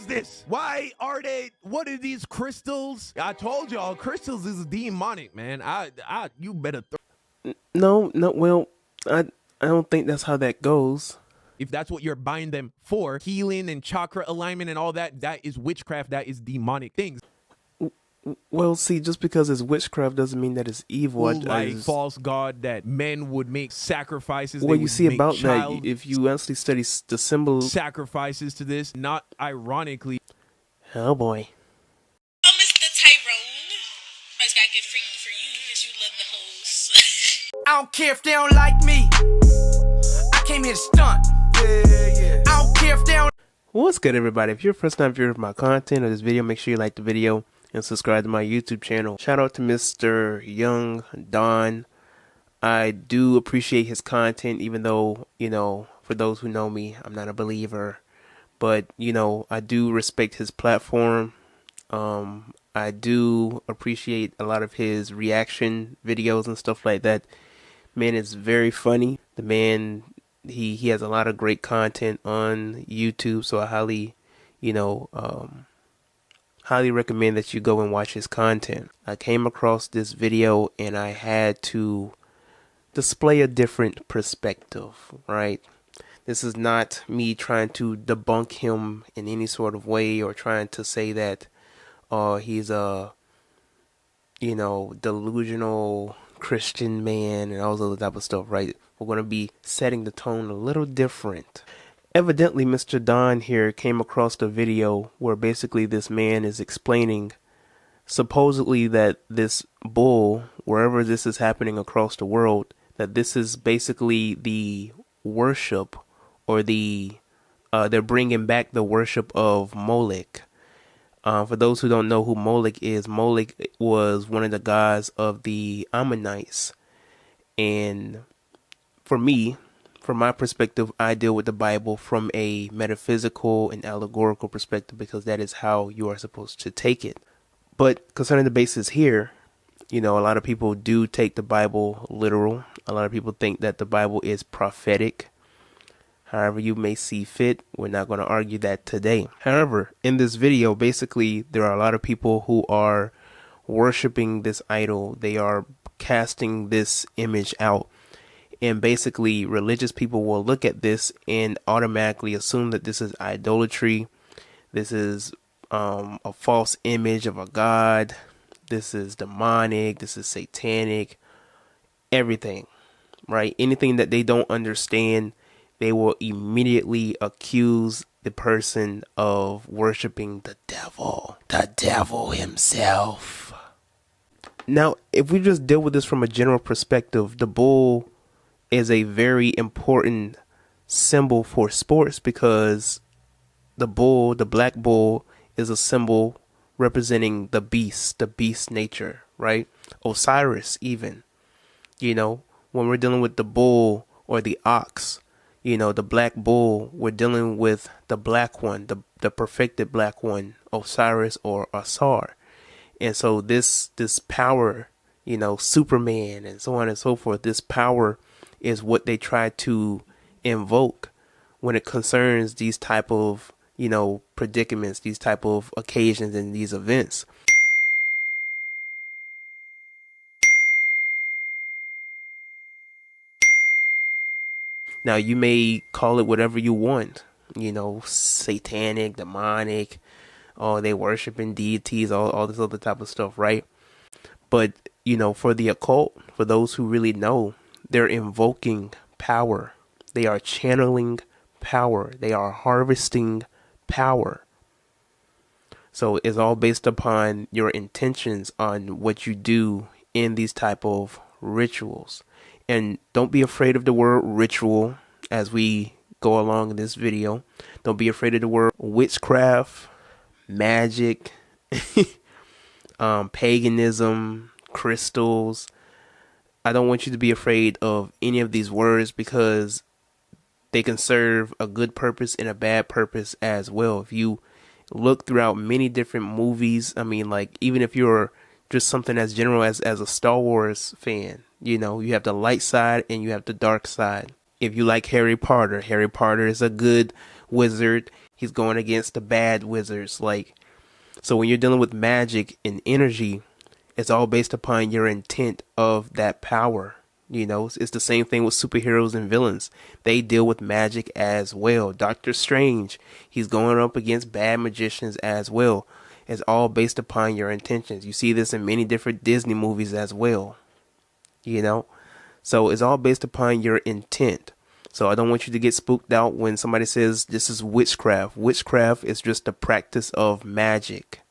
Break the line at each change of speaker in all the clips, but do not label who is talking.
is this? Why are they? What are these crystals? I told y'all, crystals is demonic, man. You better.
No. Well, I don't think that's how that goes.
If that's what you're buying them for, healing and chakra alignment and all that, that is witchcraft. That is demonic things.
Well, see, just because it's witchcraft doesn't mean that it's evil.
Like false god that men would make sacrifices.
Well, you see about that, if you actually study the symbol
sacrifices to this, not ironically.
Oh boy.
Oh, Mr. Tyrone. I just gotta get freaky for you because you love the hoes.
I don't care if they don't like me. I came here to stunt. Yeah. I don't care if they don't.
What's good, everybody? If you're a first time viewer of my content or this video, make sure you like the video and subscribe to my YouTube channel. Shout out to Mr. Young Don. I do appreciate his content, even though, you know, for those who know me, I'm not a believer. But, you know, I do respect his platform. I do appreciate a lot of his reaction videos and stuff like that. Man is very funny. The man, he has a lot of great content on YouTube, so I highly, highly recommend that you go and watch his content. I came across this video and I had to display a different perspective, right? This is not me trying to debunk him in any sort of way or trying to say that he's a, delusional Christian man and all those type of stuff, right? We're going to be setting the tone a little different. Evidently, Mr. Don here came across the video where basically this man is explaining supposedly that this bull, wherever this is happening across the world, that this is basically the worship or they're bringing back the worship of Moloch. For those who don't know who Moloch is, Moloch was one of the gods of the Ammonites. And for me, from my perspective, I deal with the Bible from a metaphysical and allegorical perspective because that is how you are supposed to take it. But concerning the basis here, a lot of people do take the Bible literal. A lot of people think that the Bible is prophetic. However you may see fit, we're not going to argue that today. However, in this video, basically, there are a lot of people who are worshiping this idol. They are casting this image out. And basically, religious people will look at this and automatically assume that this is idolatry. This is a false image of a god. This is demonic. This is satanic. Everything, right? Anything that they don't understand, they will immediately accuse the person of worshiping the devil himself. Now, if we just deal with this from a general perspective, the bull is a very important symbol for sports because the bull, the black bull, is a symbol representing the beast nature, right? Osiris, even, when we're dealing with the bull or the ox, the black bull, we're dealing with the black one, the perfected black one, Osiris or Asar. And so this power, Superman and so on and so forth, this power is what they try to invoke when it concerns these type of, predicaments, these type of occasions and these events. Now, you may call it whatever you want, satanic, demonic, they worshiping deities, all this other type of stuff, right? But, for the occult, for those who really know, they're invoking power. They are channeling power. They are harvesting power. So it's all based upon your intentions on what you do in these type of rituals. And don't be afraid of the word ritual as we go along in this video. Don't be afraid of the word witchcraft, magic, paganism, crystals. I don't want you to be afraid of any of these words because they can serve a good purpose and a bad purpose as well. If you look throughout many different movies, even if you're just something as general as a Star Wars fan, you have the light side and you have the dark side. If you like Harry Potter is a good wizard. He's going against the bad wizards. Like, so when you're dealing with magic and energy, it's all based upon your intent of that power. You know, it's the same thing with superheroes and villains. They deal with magic as well. Doctor Strange, he's going up against bad magicians as well. It's all based upon your intentions. You see this in many different Disney movies as well. You know, so it's all based upon your intent. So I don't want you to get spooked out when somebody says this is witchcraft. Witchcraft is just the practice of magic.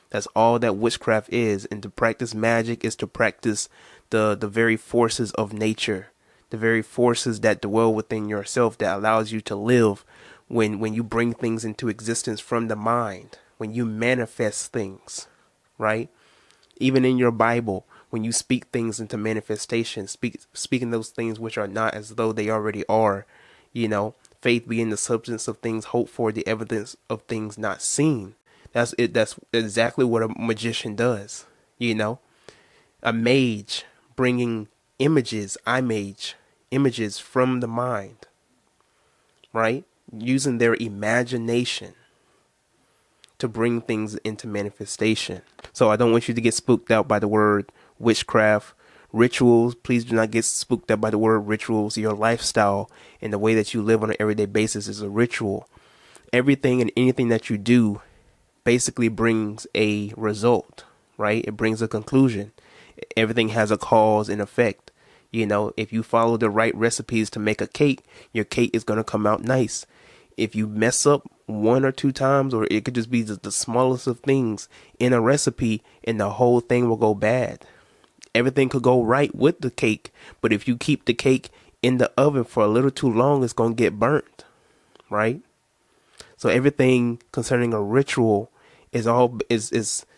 That's all that witchcraft is. And to practice magic is to practice the very forces of nature, the very forces that dwell within yourself that allows you to live when you bring things into existence from the mind, when you manifest things, right? Even in your Bible, when you speak things into manifestation, speaking those things which are not as though they already are, you know, faith being the substance of things hoped for, the evidence of things not seen. That's it. That's exactly what a magician does. You know, a mage bringing images from the mind, right? Using their imagination to bring things into manifestation. So I don't want you to get spooked out by the word witchcraft. Rituals, please do not get spooked out by the word rituals. Your lifestyle and the way that you live on an everyday basis is a ritual. Everything and anything that you do basically brings a result, right? It brings a conclusion. Everything has a cause and effect. You know, if you follow the right recipes to make a cake, your cake is going to come out nice. If you mess up one or two times, or it could just be the smallest of things in a recipe, and the whole thing will go bad. Everything could go right with the cake, but if you keep the cake in the oven for a little too long, it's going to get burnt, right? So everything concerning a ritual is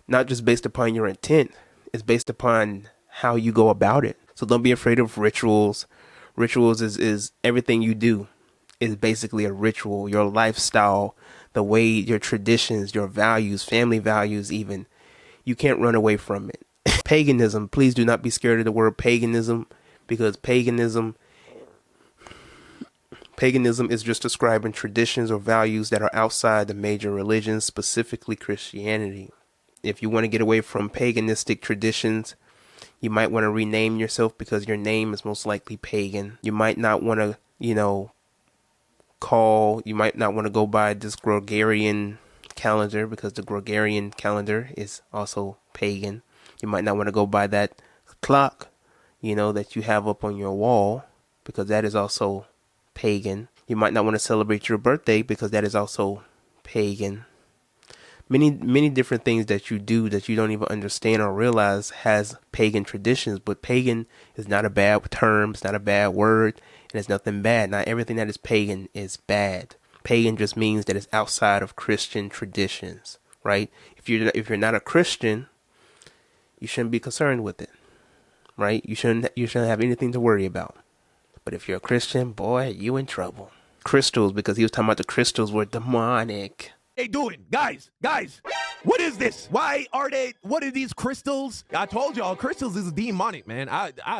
not just based upon your intent. It's based upon how you go about it. So don't be afraid of rituals. Rituals is everything you do is basically a ritual. Your lifestyle, the way, your traditions, your values, family values even. You can't run away from it. Paganism, please do not be scared of the word paganism, because paganism is just describing traditions or values that are outside the major religions, specifically Christianity. If you want to get away from paganistic traditions, you might want to rename yourself, because your name is most likely pagan. You might not want to, you might not want to go by this Gregorian calendar, because the Gregorian calendar is also pagan. You might not want to go by that clock, that you have up on your wall, because that is also pagan. You might not want to celebrate your birthday, because that is also pagan. Many different things that you do that you don't even understand or realize has pagan traditions, but pagan is not a bad term. It's not a bad word, and it's nothing bad. Not everything that is pagan is bad. Pagan just means that it's outside of Christian traditions, right? If you're not a Christian, you shouldn't be concerned with it, right? You shouldn't have anything to worry about. But if you're a Christian, boy, you in trouble. Crystals, because he was talking about the crystals were demonic.
They doing? Guys, what is this? What are these crystals? I told y'all, crystals is demonic, man.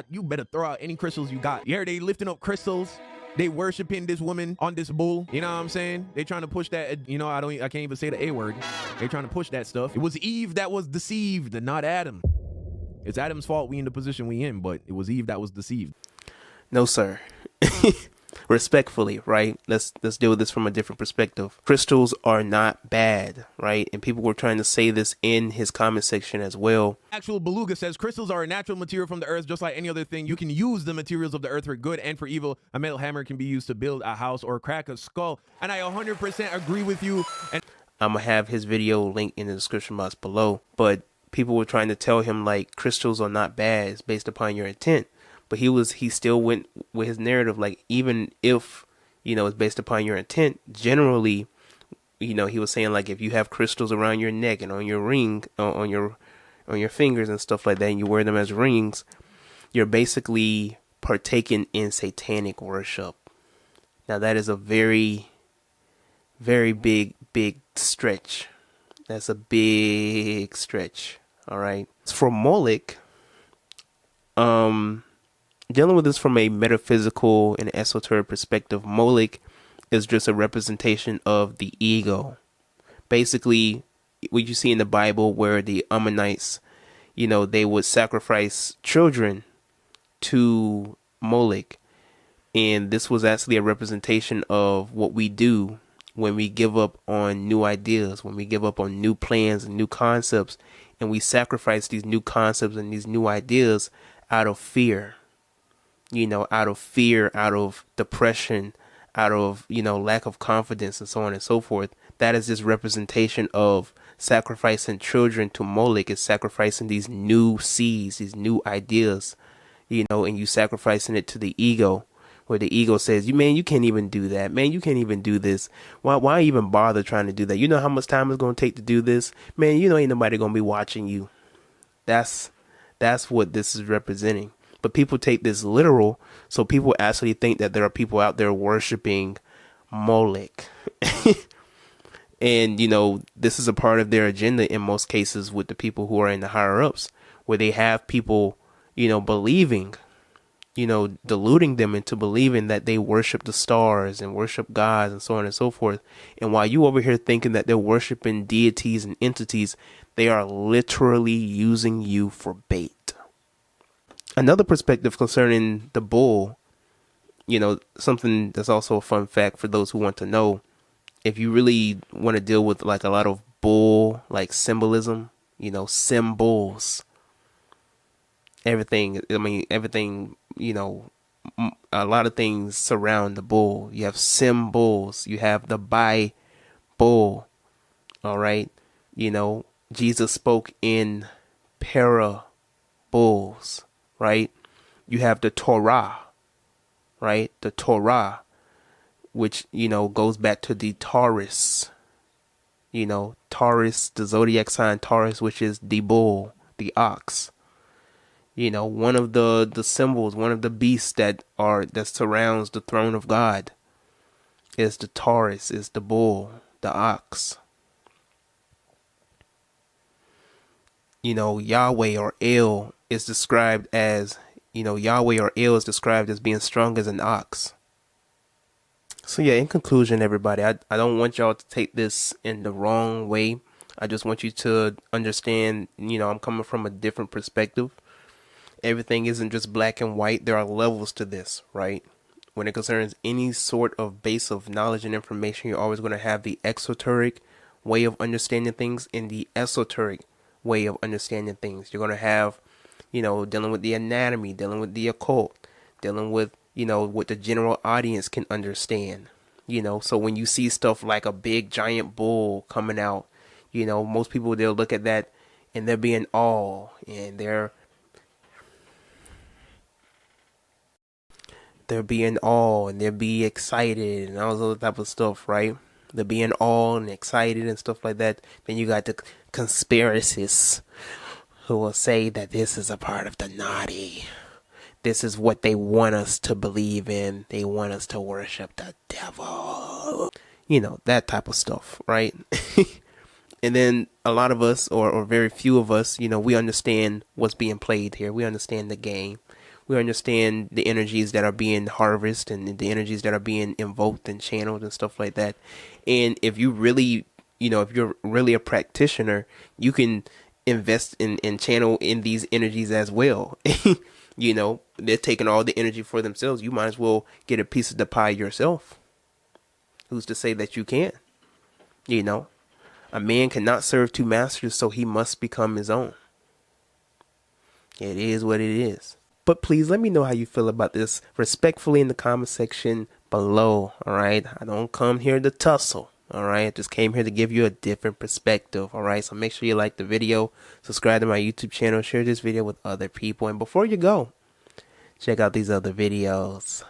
You better throw out any crystals you got. Yeah, they lifting up crystals. They worshiping this woman on this bull. You know what I'm saying? They trying to push that, I can't even say the A word. They trying to push that stuff. It was Eve that was deceived, not Adam. It's Adam's fault we in the position we in, but it was Eve that was deceived.
No, sir. Respectfully, right? Let's deal with this from a different perspective. Crystals are not bad, right? And people were trying to say this in his comment section as well.
Actual Beluga says crystals are a natural material from the earth, just like any other thing. You can use the materials of the earth for good and for evil. A metal hammer can be used to build a house or crack a skull. And I 100% agree with you. And
I'm gonna have his video linked in the description box below. But people were trying to tell him like crystals are not bad. It's based upon your intent. But he still went with his narrative, like, even if, it's based upon your intent, generally, he was saying, like, if you have crystals around your neck and on your ring, on your fingers and stuff like that, and you wear them as rings, you're basically partaking in satanic worship. Now, that is a very, very big stretch. That's a big stretch. All right. For Moloch, dealing with this from a metaphysical and esoteric perspective, Moloch is just a representation of the ego. Basically, what you see in the Bible where the Ammonites, they would sacrifice children to Moloch. And this was actually a representation of what we do when we give up on new ideas, when we give up on new plans and new concepts, and we sacrifice these new concepts and these new ideas out of fear, out of depression, out of, lack of confidence, and so on and so forth. That is this representation of sacrificing children to Moloch, is sacrificing these new seeds, these new ideas, and you sacrificing it to the ego, where the ego says, you can't even do that. Man, you can't even do this. Why even bother trying to do that? You know how much time it's going to take to do this? Man, ain't nobody going to be watching you. That's what this is representing. But people take this literal, so people actually think that there are people out there worshiping Moloch. And, this is a part of their agenda in most cases with the people who are in the higher ups, where they have people, believing, deluding them into believing that they worship the stars and worship gods and so on and so forth. And while you over here thinking that they're worshiping deities and entities, they are literally using you for bait. Another perspective concerning the bull, something that's also a fun fact for those who want to know. If you really want to deal with like a lot of bull, like symbolism, symbols, everything, a lot of things surround the bull. You have symbols, you have the Bible, all right? Jesus spoke in parables, right? You have the Torah, right? The Torah, which, goes back to the Taurus, Taurus, the zodiac sign Taurus, which is the bull, the ox. One of the symbols, one of the beasts that surrounds the throne of God is the Taurus, is the bull, the ox. Yahweh or El is described as, Yahweh or El is described as being strong as an ox. So yeah, in conclusion, everybody, I don't want y'all to take this in the wrong way. I just want you to understand, I'm coming from a different perspective. Everything isn't just black and white. There are levels to this, right? When it concerns any sort of base of knowledge and information, you're always going to have the exoteric way of understanding things and the esoteric way of understanding things. You're going to have, dealing with the anatomy, dealing with the occult, dealing with, what the general audience can understand. So when you see stuff like a big giant bull coming out, most people, they'll look at that and they'll be in awe, and they'll be in awe, and they'll be excited and all those type of stuff, right? They'll be in awe and excited and stuff like that. Then you got the conspiracists who will say that this is a part of the naughty. This is what they want us to believe in. They want us to worship the devil. That type of stuff, right? And then a lot of us, or very few of us, we understand what's being played here. We understand the game. We understand the energies that are being harvested and the energies that are being invoked and channeled and stuff like that. And if you really, if you're really a practitioner, you can invest in channel in these energies as well. They're taking all the energy for themselves. You might as well get a piece of the pie yourself. Who's to say that you can't? A man cannot serve two masters, so he must become his own. It is what it is. But please let me know how you feel about this respectfully in the comment section below. All right. I don't come here to tussle. All right. I just came here to give you a different perspective. All right. So make sure you like the video, subscribe to my YouTube channel, share this video with other people. And before you go, check out these other videos.